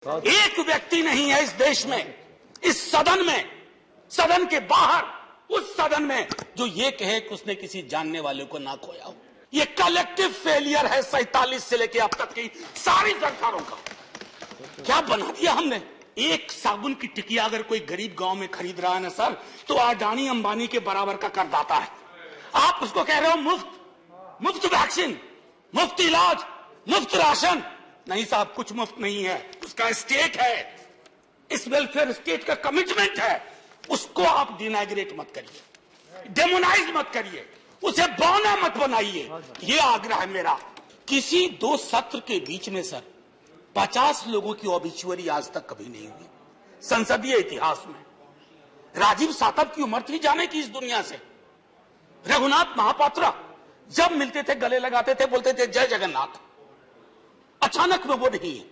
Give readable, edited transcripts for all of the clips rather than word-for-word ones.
एक व्यक्ति नहीं है इस देश में, इस सदन में, सदन के बाहर, उस सदन में जो ये कहे कि उसने किसी जानने वाले को ना खोया हो। ये कलेक्टिव फेलियर है 47 से लेकर अब तक की सारी सरकारों का। क्या बना दिया हमने? एक साबुन की टिकिया अगर कोई गरीब गांव में खरीद रहा है ना सर, तो अडानी अंबानी के बराबर का करदाता है। आप उसको कह रहे हो मुफ्त वैक्सीन, मुफ्त इलाज, मुफ्त राशन। नहीं साहब, कुछ मुफ्त नहीं है, उसका स्टेट है, इस वेलफेयर स्टेट का कमिटमेंट है। उसको आप डिनाग्रेट मत करिए, डेमोनाइज मत करिए, उसे बौना मत बनाइए। ये आग्रह है मेरा। किसी दो सत्र के बीच में सर 50 लोगों की ऑबिचुअरी आज तक कभी नहीं हुई संसदीय इतिहास में। राजीव सातव की उम्र थी जाने की इस दुनिया से। रघुनाथ महापात्रा जब मिलते थे गले लगाते थे, बोलते थे जय जगन्नाथ। अचानक में वो नहीं है।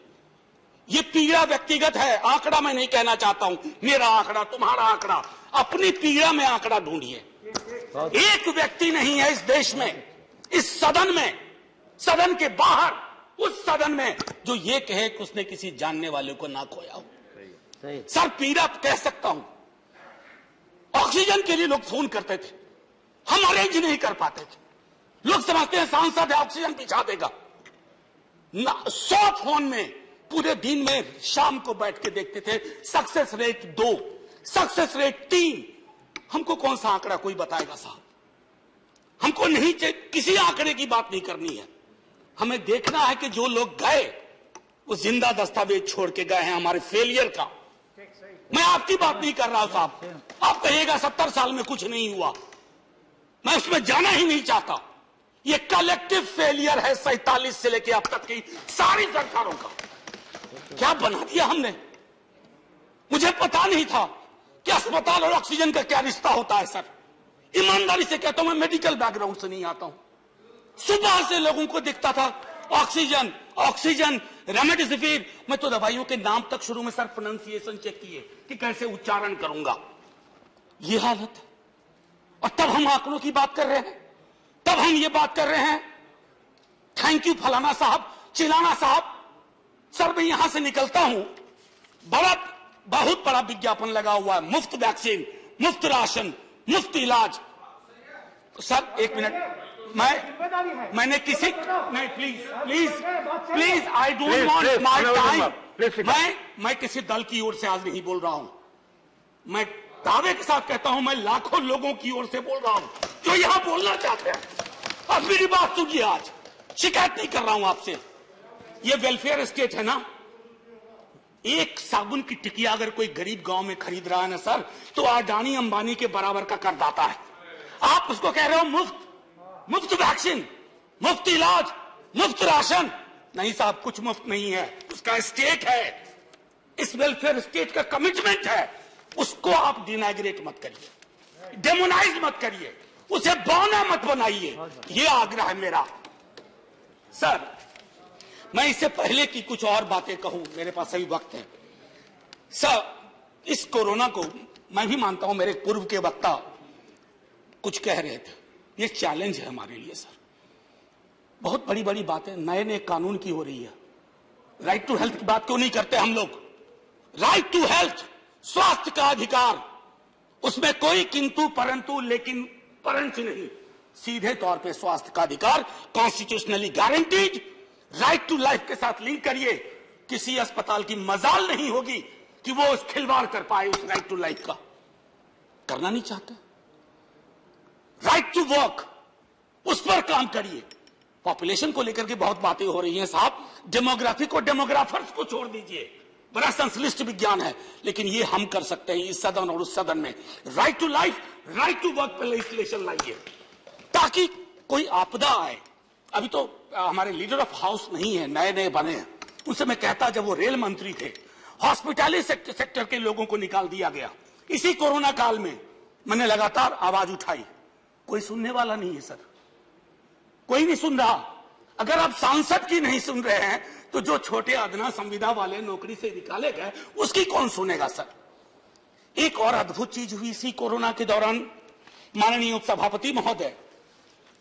ये पीड़ा व्यक्तिगत है, आंकड़ा मैं नहीं कहना चाहता हूं, मेरा आंकड़ा, तुम्हारा आंकड़ा, अपनी पीड़ा में आंकड़ा ढूंढिए। एक व्यक्ति नहीं है इस देश में, इस सदन में, सदन के बाहर, उस सदन में जो ये कहे कि उसने किसी जानने वाले को ना खोया हो। सर, पीड़ा कह सकता हूं। ऑक्सीजन के लिए लोग फोन करते थे, हम अरेंज नहीं कर पाते थे। लोग समझते हैं सांसद है, ऑक्सीजन पिछा देगा। 100 फोन में पूरे दिन में शाम को बैठ के देखते थे, सक्सेस रेट 2, सक्सेस रेट 3। हमको कौन सा आंकड़ा कोई बताएगा साहब? हमको नहीं चाहिए, किसी आंकड़े की बात नहीं करनी है। हमें देखना है कि जो लोग गए वो जिंदा दस्तावेज छोड़ के गए हैं हमारे फेलियर का। मैं आपकी बात नहीं कर रहा हूं साहब। आप कहिएगा 70 साल में कुछ नहीं हुआ, मैं उसमें जाना ही नहीं चाहता। ये कलेक्टिव फेलियर है 47 से लेकर अब तक की सारी सरकारों का। क्या बना दिया हमने? मुझे पता नहीं था कि अस्पताल और ऑक्सीजन का क्या रिश्ता होता है सर। ईमानदारी से कहता हूं, मैं मेडिकल बैकग्राउंड से नहीं आता हूं। सुबह से लोगों को दिखता था ऑक्सीजन ऑक्सीजन, रेमडेसिविर। मैं तो दवाइयों के नाम तक शुरू में सर प्रोनाउंसिएशन चेक किए कि कैसे उच्चारण करूंगा। ये हालत है। और तब हम आंकड़ों की बात कर रहे हैं, तब हम ये बात कर रहे हैं थैंक यू फलाना साहब, चिलाना साहब। सर, मैं यहां से निकलता हूं, बहुत बड़ा विज्ञापन लगा हुआ है, मुफ्त वैक्सीन, मुफ्त राशन, मुफ्त इलाज। सर एक मिनट, मैंने किसी नहीं, please I don't want my time. मैं किसी दल की ओर से आज नहीं बोल रहा हूं। मैं दावे के साथ कहता हूं, मैं लाखों लोगों की ओर से बोल रहा हूं जो यहां बोलना चाहते हैं। अब मेरी बात सुनिए, आज शिकायत नहीं कर रहा हूं आपसे। ये वेलफेयर स्टेट है ना। एक साबुन की टिकिया अगर कोई गरीब गांव में खरीद रहा है ना सर, तो अडानी अंबानी के बराबर का करदाता है। आप उसको कह रहे हो मुफ्त वैक्सीन, मुफ्त इलाज, मुफ्त राशन। नहीं साहब, कुछ मुफ्त नहीं है, उसका स्टेट है, इस वेलफेयर स्टेट का कमिटमेंट है। उसको आप डिनाग्रेट मत करिए, डेमोनाइज मत करिए, उसे बौना मत बनाइए। ये आग्रह है मेरा। सर, मैं इससे पहले की कुछ और बातें कहूं, मेरे पास अभी वक्त है। सर, इस कोरोना को मैं भी मानता हूं, मेरे पूर्व के वक्ता कुछ कह रहे थे, ये चैलेंज है हमारे लिए सर। बहुत बड़ी बड़ी बातें नए नए कानून की हो रही है। राइट टू हेल्थ की बात क्यों नहीं करते हम लोग? राइट टू हेल्थ, स्वास्थ्य का अधिकार, उसमें कोई किंतु परंतु लेकिन परंतु नहीं। सीधे तौर पे स्वास्थ्य का अधिकार constitutionally guaranteed, right to life के साथ लिंक करिए। किसी अस्पताल की मजाल नहीं होगी कि वो उस खिलवाड़ कर पाए उस राइट टू लाइफ का। करना नहीं चाहते। राइट टू वर्क, उस पर काम करिए। पॉपुलेशन को लेकर के बहुत बातें हो रही हैं साहब। डेमोग्राफी को, डेमोग्राफर्स को छोड़ दीजिए, बड़ा संश्लिष्ट विज्ञान है, लेकिन ये हम कर सकते हैं इस सदन और उस सदन में। Right to life, right to work पर लेजिस्लेशन लाइए ताकि कोई आपदा आए। अभी तो हमारे लीडर ऑफ हाउस नहीं है, नए नए बने हैं। उनसे मैं कहता, जब वो रेल मंत्री थे, हॉस्पिटैलिटी सेक्टर के लोगों को निकाल दिया गया। इसी कोरोना काल में मैंने लगातार आवाज उठाई, कोई सुनने वाला नहीं है सर, कोई नहीं सुन रहा। अगर आप सांसद की नहीं सुन रहे हैं तो जो छोटे अदना संविदा वाले नौकरी से निकाले गए उसकी कौन सुनेगा सर? एक और अद्भुत चीज हुई इसी कोरोना के दौरान, माननीय उपसभापति महोदय,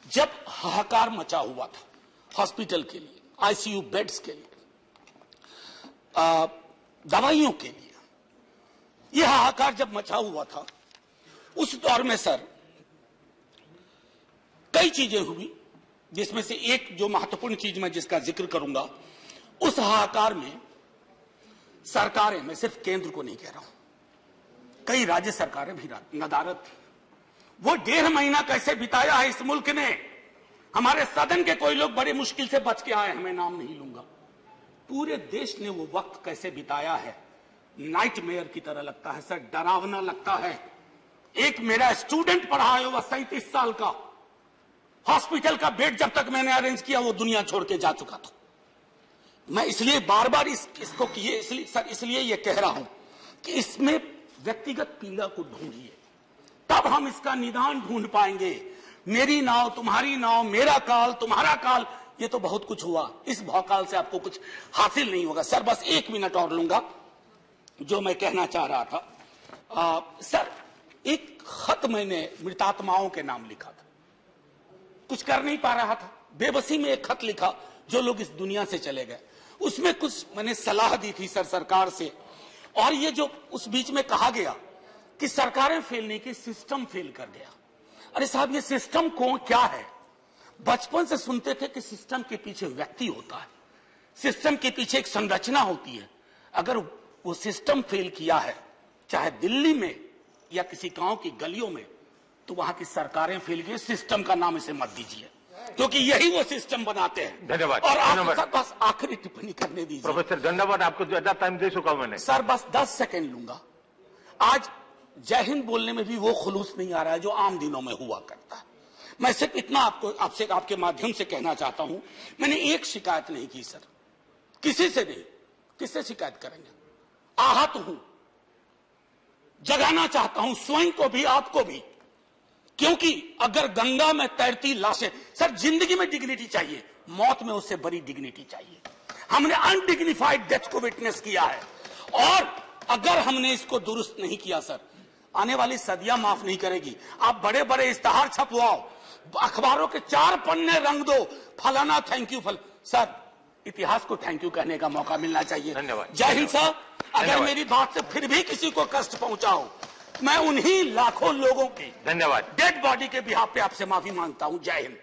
जब हाहाकार मचा हुआ था हॉस्पिटल के लिए, आईसीयू बेड्स के लिए, दवाइयों के लिए। यह हाहाकार जब मचा हुआ था उस दौर में सर कई चीजें हुई, जिसमें से एक जो महत्वपूर्ण चीज मैं जिसका जिक्र करूंगा, उस हाहाकार में सरकारें, मैं सिर्फ केंद्र को नहीं कह रहा हूं, कई राज्य सरकारें भी नदारत थी। वो 1.5 महीना कैसे बिताया है इस मुल्क ने। हमारे सदन के कोई लोग बड़े मुश्किल से बच के आए हैं, मैं नाम नहीं लूंगा। पूरे देश ने वो वक्त कैसे बिताया है, नाइटमेयर की तरह लगता है सर, डरावना लगता है। एक मेरा स्टूडेंट पढ़ा है, वह 37 साल का, हॉस्पिटल का बेड जब तक मैंने अरेंज किया वो दुनिया छोड़ के जा चुका था। मैं इसलिए बार बार इसको इसलिए ये कह रहा हूं कि इसमें व्यक्तिगत पीड़ा को ढूंढिए, तब हम इसका निदान ढूंढ पाएंगे। मेरी नाव तुम्हारी नाव, मेरा काल तुम्हारा काल, ये तो बहुत कुछ हुआ, इस भौकाल से आपको कुछ हासिल नहीं होगा। सर बस 1 मिनट और लूंगा। जो मैं कहना चाह रहा था, सर एक खत मैंने मृतात्माओं के नाम लिखा था, कुछ कर नहीं पा रहा था, बेबसी में एक खत लिखा जो लोग इस दुनिया से चले गए। उसमें कुछ मैंने सलाह दी थी सर सरकार से, और ये जो उस बीच में कहा गया कि सरकारें फेल नहीं की, सिस्टम फेल कर गया। अरे साहब, ये सिस्टम कौन क्या है? बचपन से सुनते थे कि सिस्टम के पीछे व्यक्ति होता है, सिस्टम के पीछे एक संरचना होती है। अगर वो सिस्टम फेल किया है, चाहे दिल्ली में या किसी गांव की गलियों में, तो वहां की सरकारें फेल गई। सिस्टम का नाम इसे मत दीजिए, क्योंकि यही वो सिस्टम बनाते हैं। धन्यवाद। और आप बस आखिरी टिप्पणी करने दीजिए। प्रोफेसर, धन्यवाद, आपको ज्यादा टाइम दे चुका हूं मैंने। सर बस 10 सेकंड लूंगा। आज जय हिंद बोलने में भी वो खुलूस नहीं आ रहा है जो आम दिनों में हुआ करता है। मैं सिर्फ इतना आपसे आपके माध्यम से कहना चाहता हूं, मैंने एक शिकायत नहीं की सर, किसी से नहीं। किससे शिकायत करेंगे? आहत हूं, जगाना चाहता हूं स्वयं को भी, आपको भी, क्योंकि अगर गंगा में तैरती लाशें, सर जिंदगी में डिग्निटी चाहिए, मौत में उससे बड़ी डिग्निटी चाहिए। हमने अनडिग्निफाइड डेथ को विटनेस किया है, और अगर हमने इसको दुरुस्त नहीं किया सर, आने वाली सदियां माफ नहीं करेगी। आप बड़े बड़े इश्तहार छपवाओ, अखबारों के 4 पन्ने रंग दो, फलाना थैंक यू सर, इतिहास को थैंक यू कहने का मौका मिलना चाहिए। धन्यवाद। जय हिंद सर। अगर मेरी बात से फिर भी किसी को कष्ट पहुंचाओ, मैं उन्हीं लाखों लोगों की धन्यवाद डेड बॉडी के बिहाफ पे आपसे माफी मांगता हूं। जय हिंद।